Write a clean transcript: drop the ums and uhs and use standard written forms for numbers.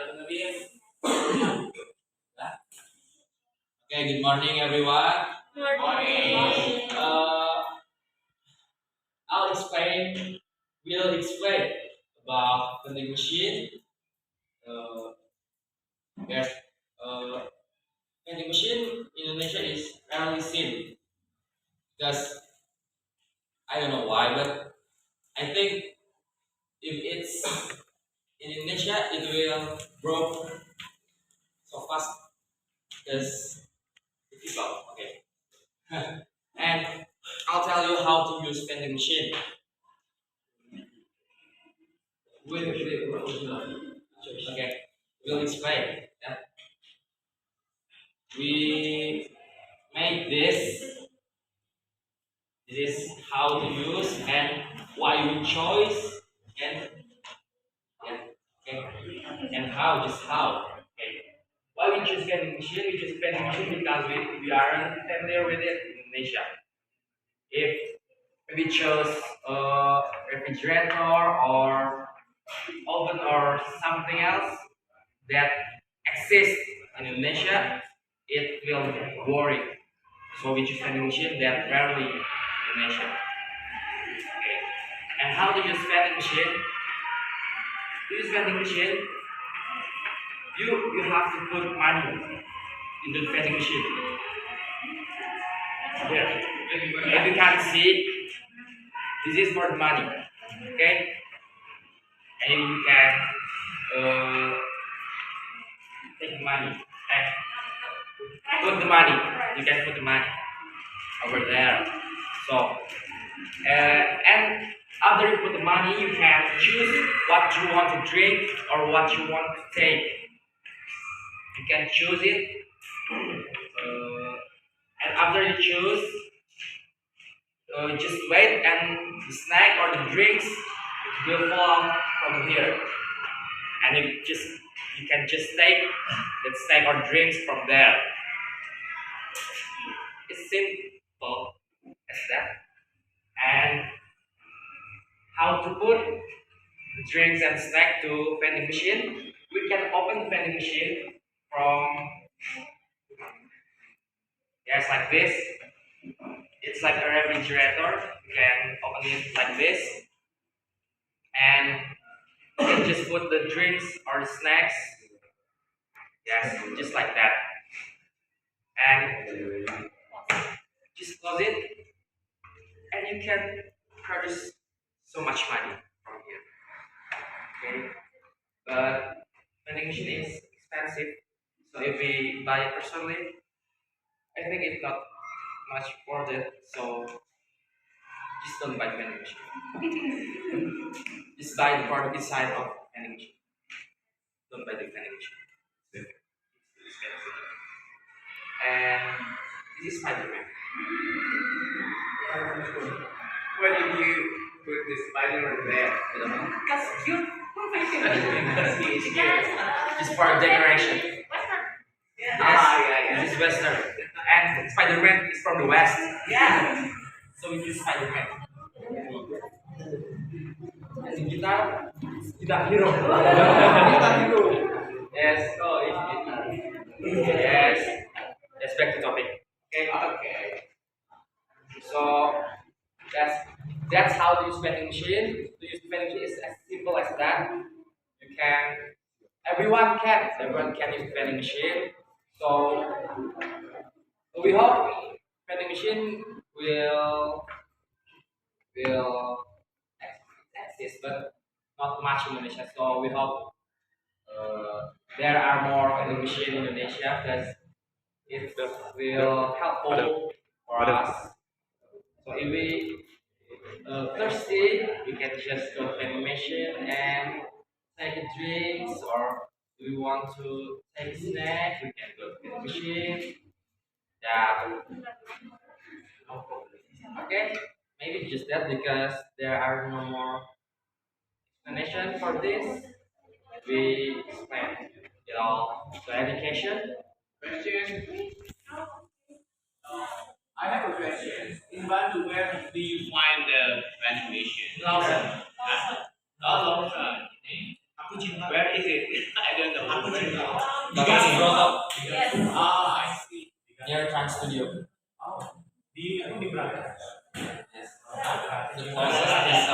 Okay, good morning everyone. Morning. I'll explain, we'll explain about vending machine. Uh, yes, uh, vending machine in Indonesia is rarely seen because I don't know why, but I think if it's in Indonesia, it will grow so fast because difficult. Okay, and I'll tell you how to use vending machine. Okay, we'll explain. Yeah. We made this. This is how to use and why we choose and yeah, okay. And how, just how. Okay. Why we choose vending machine? We choose vending machine because we aren't familiar with it in Indonesia. If we chose a refrigerator or oven or something else that exists in Indonesia, it will be boring. So we choose vending machine that rarely in Indonesia. Okay. And how to use vending machine? To use vending machine, you have to put money into the vending machine. Here. If you can see, this is for the money. Okay? And you can take money. Put the money. You can put the money over there. So, and after you put the money, you can choose what you want to drink or what you want to take. You can choose it, and after you choose, just wait, and the snack or the drinks will fall from here, and you can just take that snack or drinks from there. It's simple as that. And how to put the drinks and snack to vending machine? We can open the vending machine from yes like this. It's like a refrigerator. You can open it like this, and you can just put the drinks or the snacks. Yes, just like that, and just close it, and you can produce so much money from here. Okay, but vending machine is expensive, so if we buy it personally, I think it's not much worth it. So just don't buy the vending machine. Just buy the product inside of vending machine. Don't buy the vending machine. It's expensive. And this is Spider-Man. Why did you put the Spider-Man there? I don't know. Because cute. Because he is here. Just for decoration. Yeah. Yeah. This is Western. And Spider-Man is from the West. Yeah. So we use Spider-Man. And guitar hero. Guitar hero. Yes. Oh, it's yes. Let's back to topic. Okay. So that's how to use vending machine. To use vending machine is as simple as that. You can everyone can use vending machine. So we hope vending machine will exist, but not much in Indonesia. So we hope there are more vending machine in Indonesia because it will helpful for us. So if we thirsty, we can just go to vending machine and take a drinks, or if we want to take a snack, we can go to vending machine. Yeah, no problem. Okay, maybe just that because there are no more explanation for this. We explain it all. So education. Question. I have a question. In Bandung, where do you find the vending machine? Lawson. Oh, Lawson. Where is it? I don't know. Kakak is brought up Yes. Ah, I see. near Trans Studio. Oh, di Braga. The closest is